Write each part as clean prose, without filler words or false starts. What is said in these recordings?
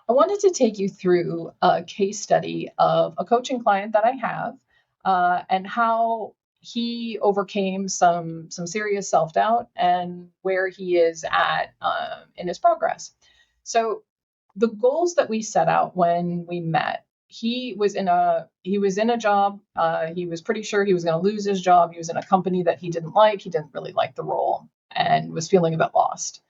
I wanted to take you through a case study of a coaching client that I have, and how he overcame some serious self doubt and where he is at in his progress. So the goals that we set out when we met, he was in a job. He was pretty sure he was going to lose his job. He was in a company that he didn't like. He didn't really like the role and was feeling a bit lost.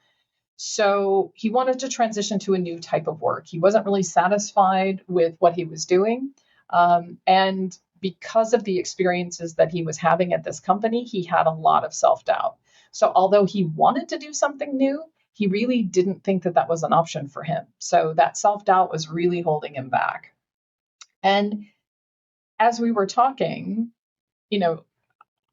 So he wanted to transition to a new type of work. He wasn't really satisfied with what he was doing. And because of the experiences that he was having at this company, he had a lot of self doubt. So, although he wanted to do something new, he really didn't think that that was an option for him. So, that self doubt was really holding him back. And as we were talking, you know,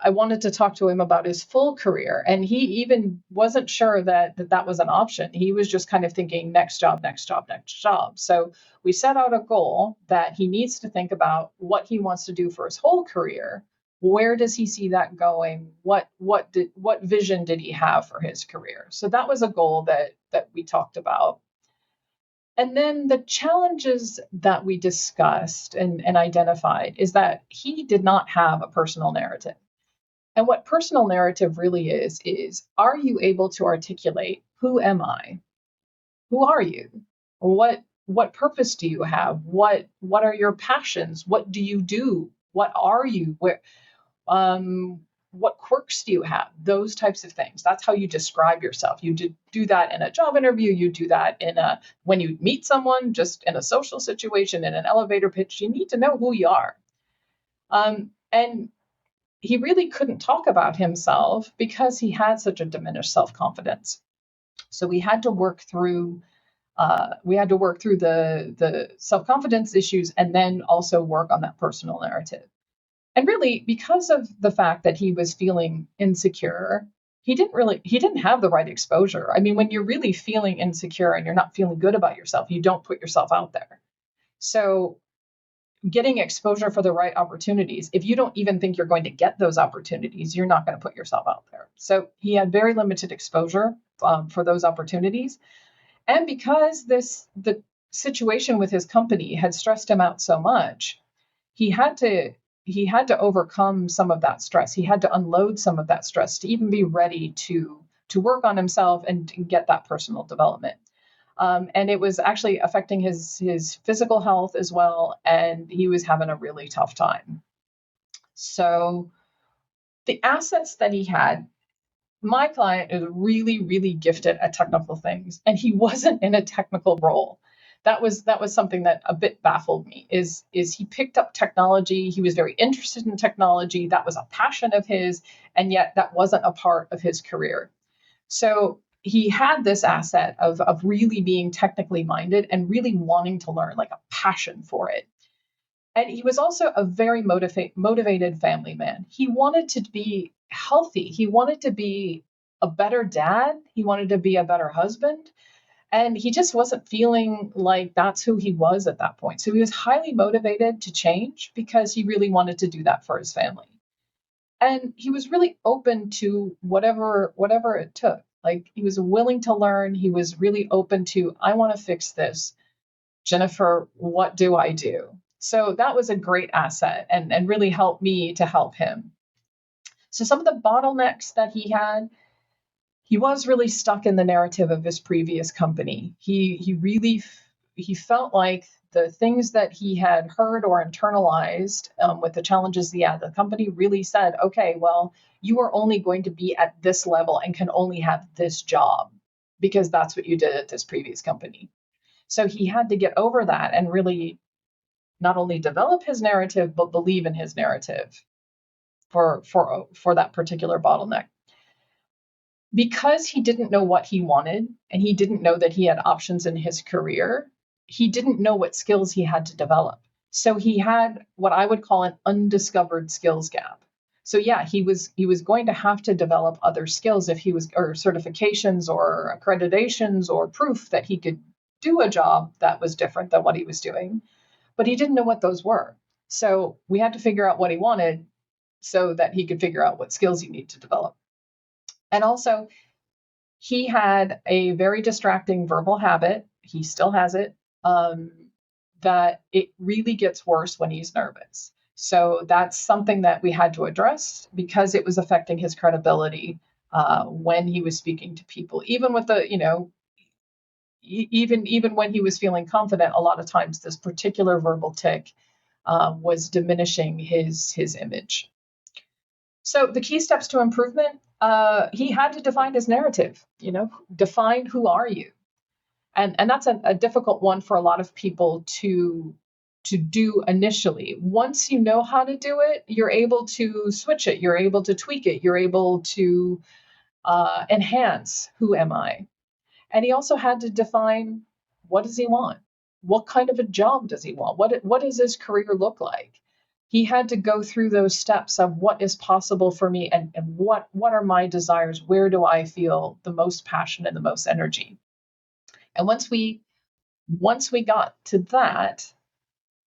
I wanted to talk to him about his full career, and he even wasn't sure that was an option. He was just kind of thinking next job, next job, next job. So we set out a goal that he needs to think about what he wants to do for his whole career. Where does he see that going? What vision did he have for his career? So that was a goal that we talked about. And then the challenges that we discussed and identified is that he did not have a personal narrative. And what personal narrative really is, are you able to articulate, who am I? Who are you? What purpose do you have? What are your passions? What do you do? What are you? What quirks do you have? Those types of things. That's how you describe yourself. You do that in a job interview, you do that in a when you meet someone, just in a social situation, in an elevator pitch. You need to know who you are. And he really couldn't talk about himself because he had such a diminished self-confidence. So we had to work through the self-confidence issues, and then also work on that personal narrative. And really, because of the fact that he was feeling insecure, he didn't have the right exposure. I mean, when you're really feeling insecure and you're not feeling good about yourself, you don't put yourself out there. So getting exposure for the right opportunities, if you don't even think you're going to get those opportunities, you're not going to put yourself out there. So he had very limited exposure for those opportunities. And because the situation with his company had stressed him out so much, he had to he had to overcome some of that stress. He had to unload some of that stress to even be ready to work on himself and get that personal development. And it was actually affecting his physical health as well, and he was having a really tough time. So the assets that he had, my client is really, really gifted at technical things, and he wasn't in a technical role. That was something that a bit baffled me. Is he picked up technology? He was very interested in technology. That was a passion of his, and yet that wasn't a part of his career. So he had this asset of really being technically minded and really wanting to learn, like a passion for it. And he was also a very motivated family man. He wanted to be healthy. He wanted to be a better dad. He wanted to be a better husband. And he just wasn't feeling like that's who he was at that point. So he was highly motivated to change because he really wanted to do that for his family. And he was really open to whatever it took. Like, he was willing to learn. He was really open to, I want to fix this. Jennifer, what do I do? So that was a great asset, and really helped me to help him. So some of the bottlenecks that he was really stuck in the narrative of his previous company. He felt like the things that he had heard or internalized, with the challenges he had, the company really said, okay, well, you are only going to be at this level and can only have this job because that's what you did at this previous company. So he had to get over that and really not only develop his narrative but believe in his narrative for that particular bottleneck. Because he didn't know what he wanted and he didn't know that he had options in his career, he didn't know what skills he had to develop. So he had what I would call an undiscovered skills gap. So yeah, he was going to have to develop other skills if he was, or certifications or accreditations or proof that he could do a job that was different than what he was doing, but he didn't know what those were. So we had to figure out what he wanted so that he could figure out what skills he needed to develop. And also, he had a very distracting verbal habit. He still has it. um, that it really gets worse when he's nervous. So that's something that we had to address because it was affecting his credibility when he was speaking to people, even with the, even when he was feeling confident. A lot of times, this particular verbal tic was diminishing his image. So the key steps to improvement, he had to define his narrative. Define who are you, and that's a difficult one for a lot of people to do initially. Once you know how to do it, you're able to switch it, you're able to tweak it, you're able to enhance who am I. And he also had to define, what does he want? What kind of a job does he want? What does his career look like? He had to go through those steps of what is possible for me, and what are my desires? Where do I feel the most passion and the most energy? And once we got to that,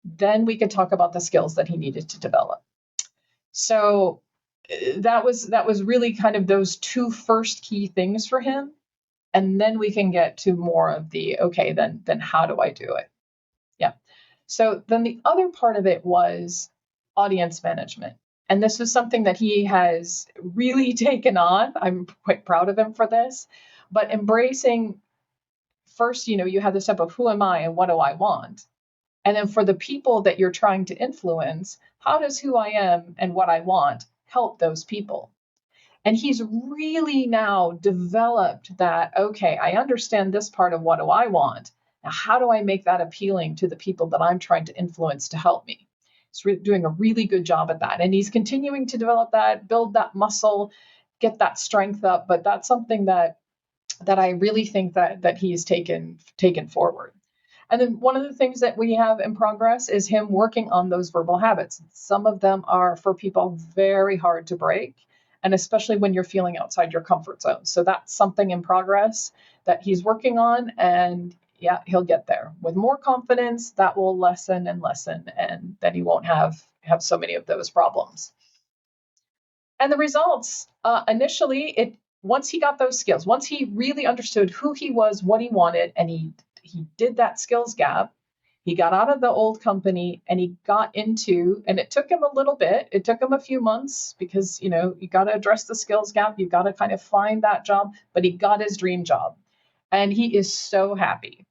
then we could talk about the skills that he needed to develop. So that was really kind of those two first key things for him. And then we can get to more of the, okay, then how do I do it? Yeah. So then the other part of it was audience management. And this is something that he has really taken on. I'm quite proud of him for this. But embracing, first, you have the step of who am I and what do I want? And then for the people that you're trying to influence, how does who I am and what I want help those people? And he's really now developed that, okay, I understand this part of what do I want. Now, how do I make that appealing to the people that I'm trying to influence to help me? He's doing a really good job at that. And he's continuing to develop that, build that muscle, get that strength up. But that's something that I really think that he's taken forward. And then one of the things that we have in progress is him working on those verbal habits. Some of them are for people very hard to break, and especially when you're feeling outside your comfort zone. So that's something in progress that he's working on, and yeah, he'll get there with more confidence. That will lessen and lessen, and then he won't have so many of those problems. And the results, initially, it once he got those skills, once he really understood who he was, what he wanted, and he did that skills gap, he got out of the old company and he got into, and it took him a little bit, it took him a few months because you got to address the skills gap, you got to kind of find that job, but he got his dream job, and he is so happy.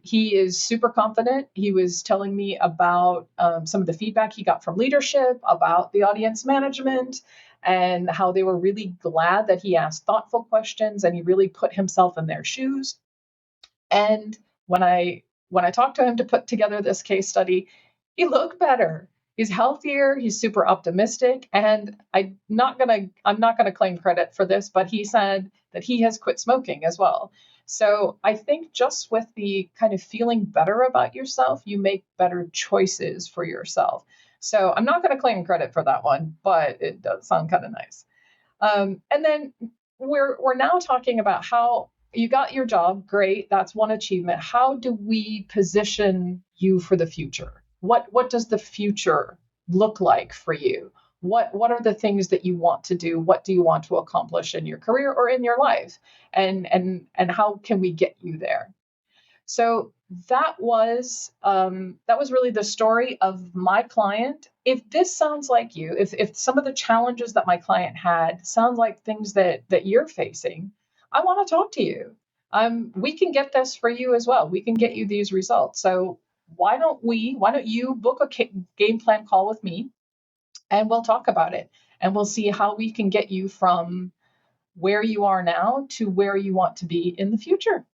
He is super confident. He was telling me about some of the feedback he got from leadership, about the audience management, and how they were really glad that he asked thoughtful questions and he really put himself in their shoes. And when I talked to him to put together this case study, he looked better. He's healthier, he's super optimistic, and I'm not gonna claim credit for this, but he said that he has quit smoking as well. So I think just with the kind of feeling better about yourself, you make better choices for yourself. So I'm not gonna claim credit for that one, but it does sound kind of nice. And then we're now talking about how you got your job. Great, that's one achievement. How do we position you for the future? What does the future look like for you? What are the things that you want to do? What do you want to accomplish in your career or in your life? And how can we get you there? So that was really the story of my client. If this sounds like you, if some of the challenges that my client had sound like things that you're facing, I want to talk to you. We can get this for you as well. We can get you these results. So why don't you book a game plan call with me, and we'll talk about it, and we'll see how we can get you from where you are now to where you want to be in the future.